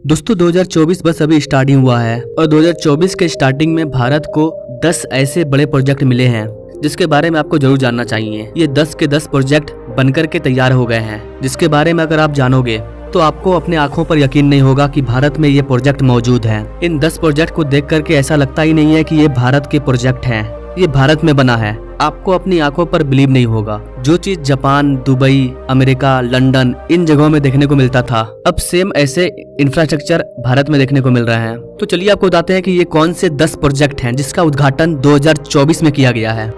दोस्तों 2024 बस अभी स्टार्टिंग हुआ है और 2024 के स्टार्टिंग में भारत को 10 ऐसे बड़े प्रोजेक्ट मिले हैं जिसके बारे में आपको जरूर जानना चाहिए। ये 10 के 10 प्रोजेक्ट बनकर के तैयार हो गए हैं, जिसके बारे में अगर आप जानोगे तो आपको अपने आंखों पर यकीन नहीं होगा कि भारत में ये प्रोजेक्ट मौजूद हैं। इन 10 प्रोजेक्ट को देख करके ऐसा लगता ही नहीं है कि ये भारत के प्रोजेक्ट हैं, ये भारत में बना है। आपको अपनी आंखों पर बिलीव नहीं होगा। जो चीज जापान, दुबई, अमेरिका, लंदन इन जगहों में देखने को मिलता था, अब सेम ऐसे इंफ्रास्ट्रक्चर भारत में देखने को मिल रहे हैं। तो चलिए आपको बताते हैं कि ये कौन से 10 प्रोजेक्ट हैं जिसका उद्घाटन 2024 में किया गया है।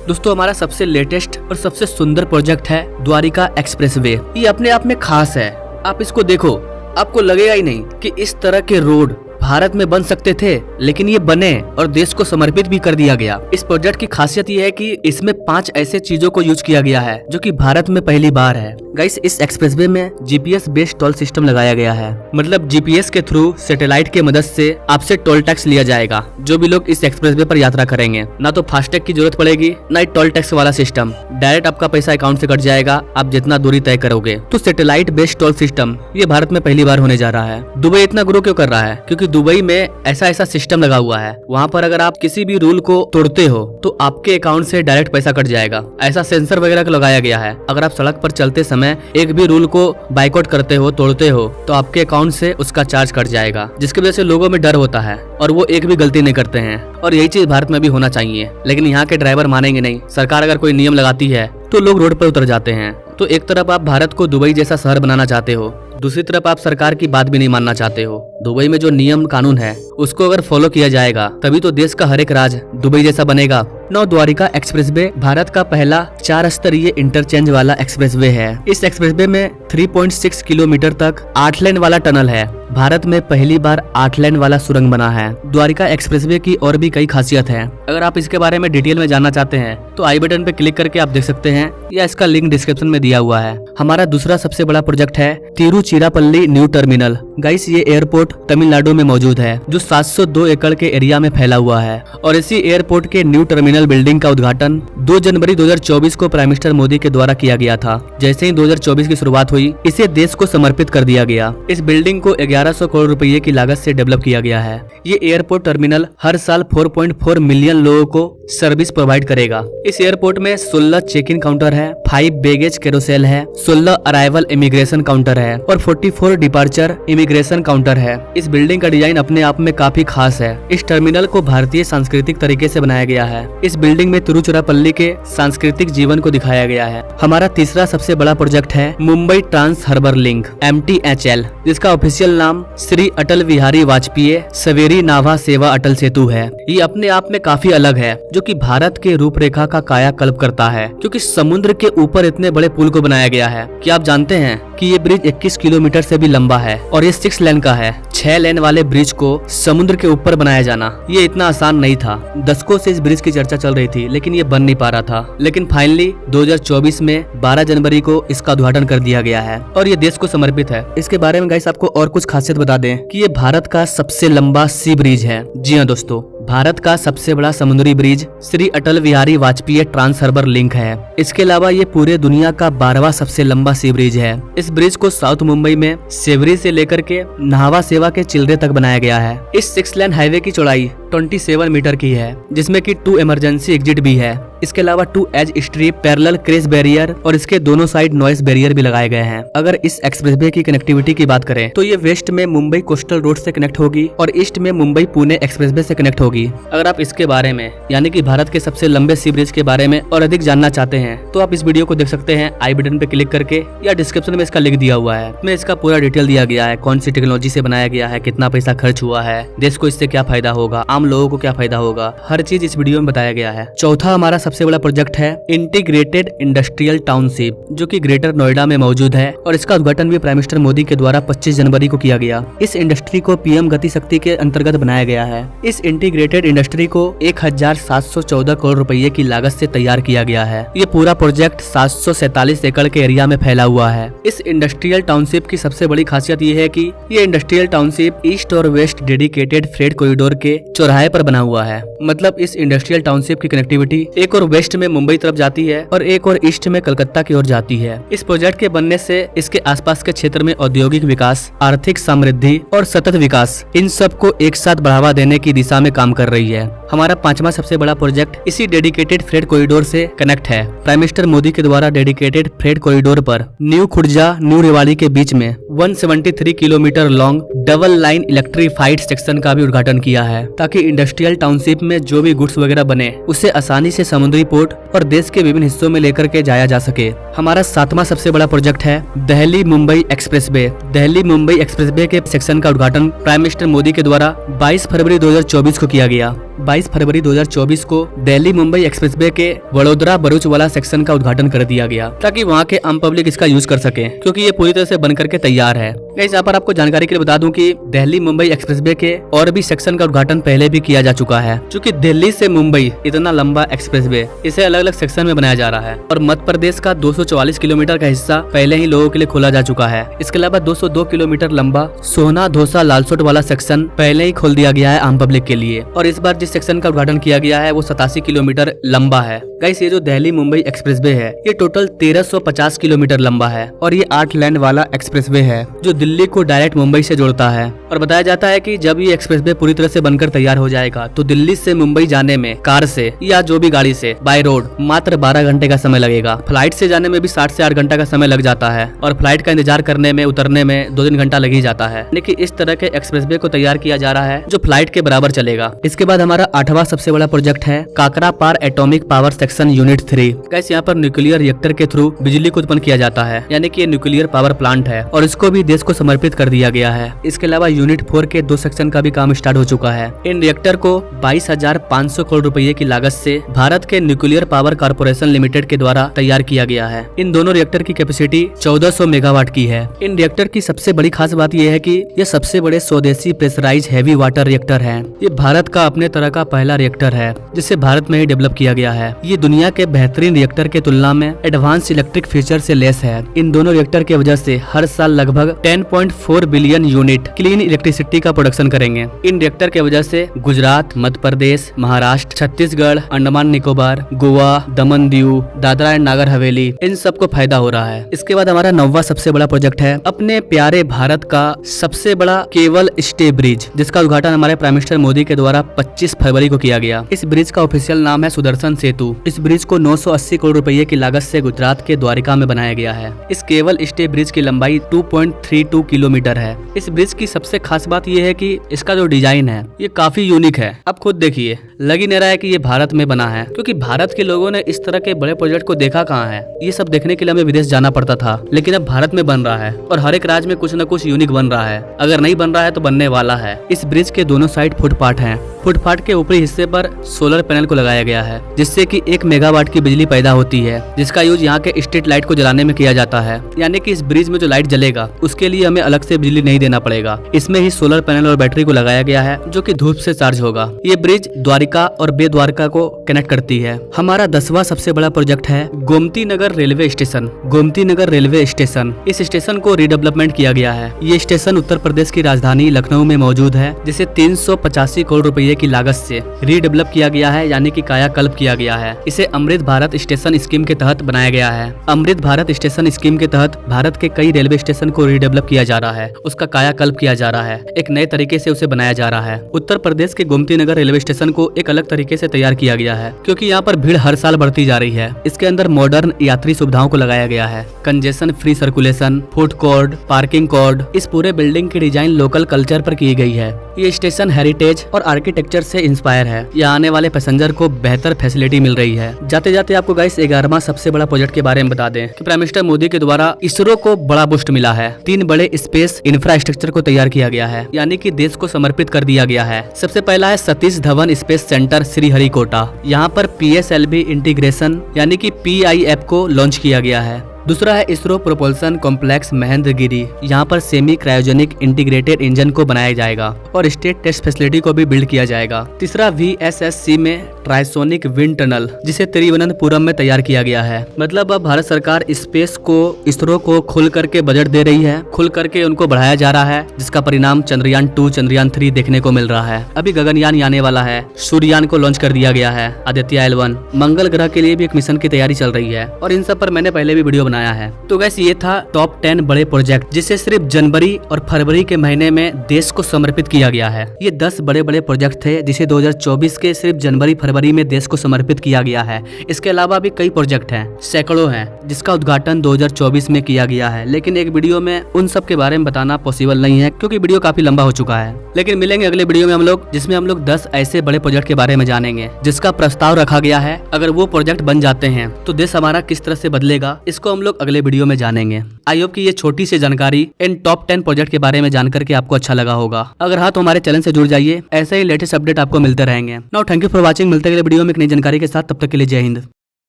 दोस्तों हमारा सबसे लेटेस्ट और सबसे सुंदर प्रोजेक्ट है द्वारिका एक्सप्रेसवे। ये अपने आप में खास है। आप इसको देखो, आपको लगेगा ही नहीं कि इस तरह के रोड भारत में बन सकते थे, लेकिन ये बने और देश को समर्पित भी कर दिया गया। इस प्रोजेक्ट की खासियत ये है कि इसमें 5 ऐसे चीजों को यूज किया गया है जो कि भारत में पहली बार है। गाइस, इस एक्सप्रेसवे में जीपीएस बेस्ड टोल सिस्टम लगाया गया है। मतलब जीपीएस के थ्रू सैटेलाइट के मदद से आपसे टोल टैक्स लिया जाएगा। जो भी लोग इस एक्सप्रेसवे पर यात्रा करेंगे, ना तो फास्टैग की जरूरत पड़ेगी, ना ही टोल टैक्स वाला सिस्टम। डायरेक्ट आपका पैसा अकाउंट से कट जाएगा आप जितना दूरी तय करोगे। तो सैटेलाइट बेस्ड टोल सिस्टम ये भारत में पहली बार होने जा रहा है। दुबई इतना ग्रो क्यों कर रहा है? क्योंकि दुबई में ऐसा सिस्टम लगा हुआ है। वहाँ पर अगर आप किसी भी रूल को तोड़ते हो तो आपके अकाउंट से डायरेक्ट पैसा कट जाएगा। ऐसा सेंसर वगैरह का लगाया गया है। अगर आप सड़क पर चलते समय एक भी रूल को बाइकआउट करते हो, तोड़ते हो, तो आपके अकाउंट से उसका चार्ज कट जाएगा, जिसकी वजह से लोगों में डर होता है और वो एक भी गलती नहीं करते हैं। और यही चीज भारत में भी होना चाहिए, लेकिन यहाँ के ड्राइवर मानेंगे नहीं। सरकार अगर कोई नियम लगाती है तो लोग रोड पर उतर जाते हैं। तो एक तरफ आप भारत को दुबई जैसा शहर बनाना चाहते हो, दूसरी तरफ आप सरकार की बात भी नहीं मानना चाहते हो। दुबई में जो नियम कानून है उसको अगर फॉलो किया जाएगा तभी तो देश का हर एक राज दुबई जैसा बनेगा। नौ द्वारिका एक्सप्रेसवे भारत का पहला 4 स्तरीय इंटरचेंज वाला एक्सप्रेसवे है। इस एक्सप्रेसवे में 3.6 किलोमीटर तक 8 लेन वाला टनल है। भारत में पहली बार 8 लेन वाला सुरंग बना है। द्वारिका एक्सप्रेसवे की और भी कई खासियत है। अगर आप इसके बारे में डिटेल में जानना चाहते हैं तो आई बटन पे क्लिक करके आप देख सकते हैं, या इसका लिंक डिस्क्रिप्शन में दिया हुआ है। हमारा दूसरा सबसे बड़ा प्रोजेक्ट है तिरुचिरापल्ली न्यू टर्मिनल। गाइस, ये एयरपोर्ट तमिलनाडु में मौजूद है, जो 702 एकड़ के एरिया में फैला हुआ है। और इसी एयरपोर्ट के न्यू टर्मिनल बिल्डिंग का उद्घाटन 2 जनवरी 2024 को प्राइम मिनिस्टर मोदी के द्वारा किया गया था। जैसे ही 2024 की शुरुआत हुई, इसे देश को समर्पित कर दिया गया। इस बिल्डिंग को 1100 करोड़ रुपए की लागत से डेवलप किया गया है। ये एयरपोर्ट टर्मिनल हर साल 4.4 मिलियन लोगों को सर्विस प्रोवाइड करेगा। इस एयरपोर्ट में 16 चेक इन काउंटर है, 5 बैगेज कैरोसेल है, 16 अराइवल इमिग्रेशन काउंटर है और 44 डिपार्चर इमिग्रेशन काउंटर है। इस बिल्डिंग का डिजाइन अपने आप में काफी खास है। इस टर्मिनल को भारतीय सांस्कृतिक तरीके से बनाया गया है। इस बिल्डिंग में तिरुचिरापल्ली के सांस्कृतिक जीवन को दिखाया गया है। हमारा तीसरा सबसे बड़ा प्रोजेक्ट है Mumbai trans harbour link MTHL, जिसका ऑफिशियल नाम श्री अटल बिहारी वाजपेयी सवेरी नाभा सेवा अटल सेतु है। ये अपने आप में काफी अलग है, जो कि भारत के रूपरेखा का कायाकल्प करता है, क्योंकि समुद्र के ऊपर इतने बड़े पुल को बनाया गया है। क्या आप जानते हैं कि ये ब्रिज 21 किलोमीटर से भी लंबा है और ये 6 लेन का है। 6 लेन वाले ब्रिज को समुद्र के ऊपर बनाया जाना ये इतना आसान नहीं था। दशकों से इस ब्रिज की चर्चा चल रही थी, लेकिन ये बन नहीं पा रहा था। लेकिन फाइनली 2024 में 12 जनवरी को इसका उद्घाटन कर दिया गया है और ये देश को समर्पित है। इसके बारे में गाइस आपको और कुछ खासियत बता दें कि ये भारत का सबसे लंबा सी ब्रिज है। जी हाँ दोस्तों, भारत का सबसे बड़ा समुद्री bridge Shri Atal Bihari Vajpayee trans harbour link है। इसके अलावा ये पूरे दुनिया का 12वां सबसे लंबा सी ब्रिज है। इस ब्रिज को साउथ मुंबई में सेवरी से लेकर के नाहवा सेवा के चिल्ड्रे तक बनाया गया है। इस 6 लेन हाईवे की चौड़ाई 27 मीटर की है, जिसमें कि 2 इमरजेंसी एग्जिट भी है। इसके अलावा 2 edge strip, parallel crash barrier और इसके दोनों साइड नॉइस बैरियर भी लगाए गए हैं। अगर इस एक्सप्रेसवे की कनेक्टिविटी की बात करें तो ये वेस्ट में मुंबई कोस्टल रोड से कनेक्ट होगी और ईस्ट में मुंबई पुणे एक्सप्रेसवे से कनेक्ट होगी। अगर आप इसके बारे में, यानी कि भारत के सबसे लंबे सी ब्रिज के बारे में और अधिक जानना चाहते हैं तो आप इस वीडियो को देख सकते हैं आई बटन पे क्लिक करके, या डिस्क्रिप्शन में इसका लिंक दिया हुआ है। इसमें इसका पूरा डिटेल दिया गया है, कौन सी टेक्नोलॉजी से बनाया गया है, कितना पैसा खर्च हुआ है, देश को इससे क्या फायदा होगा, आम लोगों को क्या फायदा होगा, हर चीज इस वीडियो में बताया गया है। चौथा हमारा सबसे बड़ा प्रोजेक्ट है इंटीग्रेटेड इंडस्ट्रियल टाउनशिप, जो कि ग्रेटर नोएडा में मौजूद है और इसका उद्घाटन भी प्राइम मिनिस्टर मोदी के द्वारा 25 जनवरी को किया गया। इस इंडस्ट्री को पीएम गति शक्ति के अंतर्गत बनाया गया है। इस इंटीग्रेटेड इंडस्ट्री को 1714 करोड़ रुपए की लागत से तैयार किया गया है। ये पूरा प्रोजेक्ट 747 एकड़ के एरिया में फैला हुआ है। इस इंडस्ट्रियल टाउनशिप की सबसे बड़ी खासियत ये है कि ये इंडस्ट्रियल टाउनशिप ईस्ट और वेस्ट डेडिकेटेड फ्रेट कॉरिडोर के चौराहे पर बना हुआ है। मतलब इस इंडस्ट्रियल टाउनशिप की कनेक्टिविटी एक और वेस्ट में मुंबई तरफ जाती है और एक और ईस्ट में कलकत्ता की ओर जाती है। इस प्रोजेक्ट के बनने से इसके आसपास के क्षेत्र में औद्योगिक विकास, आर्थिक समृद्धि और सतत विकास, इन सब को एक साथ बढ़ावा देने की दिशा में काम कर रही है। हमारा 5वां सबसे बड़ा प्रोजेक्ट इसी डेडिकेटेड फ्रेट कॉरिडोर से कनेक्ट है। प्राइम मिनिस्टर मोदी के द्वारा डेडिकेटेड फ्रेट कॉरिडोर पर न्यू खुर्जा न्यू रेवाड़ी के बीच में 173 kilometre long double line electrified section का भी उद्घाटन किया है, ताकि इंडस्ट्रियल टाउनशिप में जो भी गुड्स वगैरह बने उसे आसानी से समुद्री पोर्ट और देश के विभिन्न हिस्सों में लेकर के जाया जा सके। हमारा 7वां सबसे बड़ा प्रोजेक्ट है दिल्ली मुंबई एक्सप्रेसवे। दिल्ली मुंबई एक्सप्रेसवे के सेक्शन का उद्घाटन प्राइम मिनिस्टर मोदी के द्वारा 22 फरवरी 2024 को किया गया। 22 फरवरी 2024 को दिल्ली मुंबई एक्सप्रेसवे के वडोदरा भरूच वाला सेक्शन का उद्घाटन कर दिया गया, ताकि वहां के आम पब्लिक इसका यूज कर सके, क्योंकि ये पूरी तरह से बनकर के तैयार है। गाइस, यहाँ पर आपको जानकारी के लिए बता दूं कि दिल्ली मुंबई एक्सप्रेसवे के और भी सेक्शन का उद्घाटन पहले भी किया जा चुका है। चूँकि दिल्ली से मुंबई इतना लंबा एक्सप्रेसवे, इसे अलग अलग सेक्शन में बनाया जा रहा है और मध्य प्रदेश का 244 किलोमीटर का हिस्सा पहले ही लोगों के लिए खोला जा चुका है। इसके अलावा 202 किलोमीटर लंबा सोहना धोसा लालसोट वाला सेक्शन पहले ही खोल दिया गया है आम पब्लिक के लिए, और इस बार जिस सेक्शन का उद्घाटन किया गया है वो 87 किलोमीटर लंबा है। गाइस, ये जो दिल्ली मुंबई एक्सप्रेसवे है ये टोटल 1350 किलोमीटर लंबा है और ये 8 लेन वाला एक्सप्रेसवे है जो दिल्ली को डायरेक्ट मुंबई से जोड़ता है। और बताया जाता है कि जब ये एक्सप्रेसवे पूरी तरह से बनकर तैयार हो जाएगा तो दिल्ली से मुंबई जाने में कार से या जो भी गाड़ी से बाय रोड मात्र 12 घंटे का समय लगेगा। फ्लाइट से जाने में भी 7 से 8 घंटा का समय लग जाता है और फ्लाइट का इंतजार करने में उतरने में 2-3 घंटा लग ही जाता है। लेकिन इस तरह के एक्सप्रेसवे को तैयार किया जा रहा है जो फ्लाइट के बराबर चलेगा। इसके बाद हमारा 8वां सबसे बड़ा प्रोजेक्ट है Kakrapar atomic power section unit 3। Guys, यहाँ पर न्यूक्लियर रिएक्टर के थ्रू बिजली को उत्पन्न किया जाता है, यानी कि ये न्यूक्लियर पावर प्लांट है और इसको भी देश को समर्पित कर दिया गया है। इसके अलावा यूनिट 4 के 2 सेक्शन का भी काम स्टार्ट हो चुका है। इन रिएक्टर को 22,500 करोड़ रुपए की लागत से भारत के न्यूक्लियर पावर कॉर्पोरेशन लिमिटेड के द्वारा तैयार किया गया है। इन दोनों रिएक्टर की कैपेसिटी 1400 मेगावाट की है। इन रिएक्टर की सबसे बड़ी खास बात यह है कि ये सबसे बड़े स्वदेशी प्रेशराइज हैवी वाटर रिएक्टर है। ये भारत का अपने तरह का पहला रिएक्टर है जिसे भारत में ही डेवलप किया गया है। ये दुनिया के बेहतरीन रिएक्टर के तुलना में एडवांस इलेक्ट्रिक फीचर से लेस है। इन दोनों रिएक्टर की वजह से हर साल लगभग 10.4 बिलियन यूनिट क्लीन इलेक्ट्रिसिटी का प्रोडक्शन करेंगे। इन रिएक्टर की वजह से गुजरात, मध्य प्रदेश, महाराष्ट्र, छत्तीसगढ़, अंडमान निकोबार, गोवा, दमन दीव, दादरा एंड नागर हवेली, इन सबको फायदा हो रहा है। इसके बाद हमारा 9वां सबसे बड़ा प्रोजेक्ट है अपने प्यारे भारत का सबसे बड़ा केबल स्टे ब्रिज, जिसका उद्घाटन हमारे प्राइम मिनिस्टर मोदी के द्वारा 25 फरवरी को किया गया। इस ब्रिज का ऑफिशियल नाम है सुदर्शन सेतु। इस ब्रिज को 980 करोड़ रुपए की लागत से गुजरात के द्वारिका में बनाया गया है। इस केबल स्टे ब्रिज की लंबाई 2.32 किलोमीटर है। इस ब्रिज की सबसे खास बात यह है कि इसका जो डिजाइन है ये काफी यूनिक है। आप खुद देखिए, लग ही नहीं रहा है कि ये भारत में बना है, क्योंकि भारत के लोगों ने इस तरह के बड़े प्रोजेक्ट को देखा कहाँ है। ये सब देखने के लिए हमें विदेश जाना पड़ता था, लेकिन अब भारत में बन रहा है और हर एक राज्य में कुछ न कुछ यूनिक बन रहा है। अगर नहीं बन रहा है तो बनने वाला है। इस ब्रिज के दोनों साइड फुटपाथ हैं। फुटपाथ के ऊपरी हिस्से पर सोलर पैनल को लगाया गया है, जिससे कि 1 मेगावाट की बिजली पैदा होती है, जिसका यूज यहाँ के स्ट्रीट लाइट को जलाने में किया जाता है। यानी कि इस ब्रिज में जो लाइट जलेगा उसके लिए हमें अलग से बिजली नहीं देना पड़ेगा। इसमें ही सोलर पैनल और बैटरी को लगाया गया है जो कि धूप से चार्ज होगा। ये ब्रिज द्वारिका और बेट द्वारका को कनेक्ट करती है। हमारा 10वां सबसे बड़ा प्रोजेक्ट है Gomti Nagar railway station. Gomti Nagar railway station, इस स्टेशन को रीडेवलपमेंट किया गया है। ये स्टेशन उत्तर प्रदेश की राजधानी लखनऊ में मौजूद है, जिसे 385 करोड़ रुपए की लागत से रीडेवलप किया गया है, यानी कि कायाकल्प किया गया है। इसे अमृत भारत स्टेशन स्कीम के तहत बनाया गया है। अमृत भारत स्टेशन स्कीम के तहत भारत के कई रेलवे स्टेशन को रीडेवलप किया जा रहा है, उसका कायाकल्प किया जा रहा है, एक नए तरीके से उसे बनाया जा रहा है। उत्तर प्रदेश के गोमती नगर रेलवे स्टेशन को एक अलग तरीके से तैयार किया गया है, क्योंकि यहाँ पर भीड़ हर साल बढ़ती जा रही है। इसके अंदर मॉडर्न यात्री सुविधाओं को लगाया गया है, congestion free circulation, food court, parking court. इस पूरे बिल्डिंग की डिजाइन लोकल कल्चर पर की गई है। ये स्टेशन हेरिटेज और आर्किटेक्चर से इंस्पायर है। यहाँ आने वाले पैसेंजर को बेहतर फैसिलिटी मिल रही है। जाते जाते आपको गाइस 11वां सबसे बड़ा प्रोजेक्ट के बारे में बता दें कि प्राइम मिनिस्टर मोदी के द्वारा इसरो को बड़ा बूस्ट मिला है। 3 बड़े स्पेस इंफ्रास्ट्रक्चर को तैयार किया गया है, यानी कि देश को समर्पित कर दिया गया है। सबसे पहला है सतीश धवन स्पेस सेंटर श्रीहरिकोटा। यहाँ पर PSLV इंटीग्रेशन यानी कि PIF को लॉन्च किया गया है। दूसरा है इसरो प्रोपल्सन कॉम्प्लेक्स महेंद्रगिरी। यहाँ पर सेमी क्रायोजेनिक इंटीग्रेटेड इंजन को बनाया जाएगा और स्टेट टेस्ट फैसिलिटी को भी बिल्ड किया जाएगा। तीसरा VSSC में ट्राइसोनिक विंड टनल, जिसे तिरुवनंतपुरम में तैयार किया गया है। मतलब अब भारत सरकार स्पेस को, इसरो को खुल करके बजट दे रही है, खुल करके उनको बढ़ाया जा रहा है, जिसका परिणाम चंद्रयान 2, चंद्रयान 3 देखने को मिल रहा है। अभी गगनयान आने वाला है, सूर्ययान को लॉन्च कर दिया गया है, आदित्य L1, मंगल ग्रह के लिए भी एक मिशन की तैयारी चल रही है और इन सब पर मैंने पहले भी वीडियो बनाया है। तो गैस ये था टॉप 10 बड़े प्रोजेक्ट जिसे सिर्फ जनवरी और फरवरी के महीने में देश को समर्पित किया गया है। ये 10 बड़े बड़े प्रोजेक्ट थे जिसे 2024 के सिर्फ जनवरी फरवरी में देश को समर्पित किया गया है। इसके अलावा भी कई प्रोजेक्ट हैं, सैकड़ों हैं, जिसका उद्घाटन 2024 में किया गया है, लेकिन एक वीडियो में उन सब के बारे में बताना पॉसिबल नहीं है क्योंकि वीडियो काफी लंबा हो चुका है। लेकिन मिलेंगे अगले वीडियो में हम लोग, जिसमें हम लोग 10 ऐसे बड़े प्रोजेक्ट के बारे में जानेंगे जिसका प्रस्ताव रखा गया है। अगर वो प्रोजेक्ट बन जाते हैं तो देश हमारा किस तरह से बदलेगा, इसको हम लोग अगले वीडियो में जानेंगे। आई होप कि ये छोटी सी जानकारी इन टॉप 10 प्रोजेक्ट के बारे में जानकर के आपको अच्छा लगा होगा। अगर हाँ तो हमारे चैनल से जुड़ जाइए, ऐसे ही लेटेस्ट अपडेट आपको मिलते रहेंगे। Now thank you for watching. मिलते अगले वीडियो में एक नई जानकारी के साथ, तब तक के लिए जय हिंद।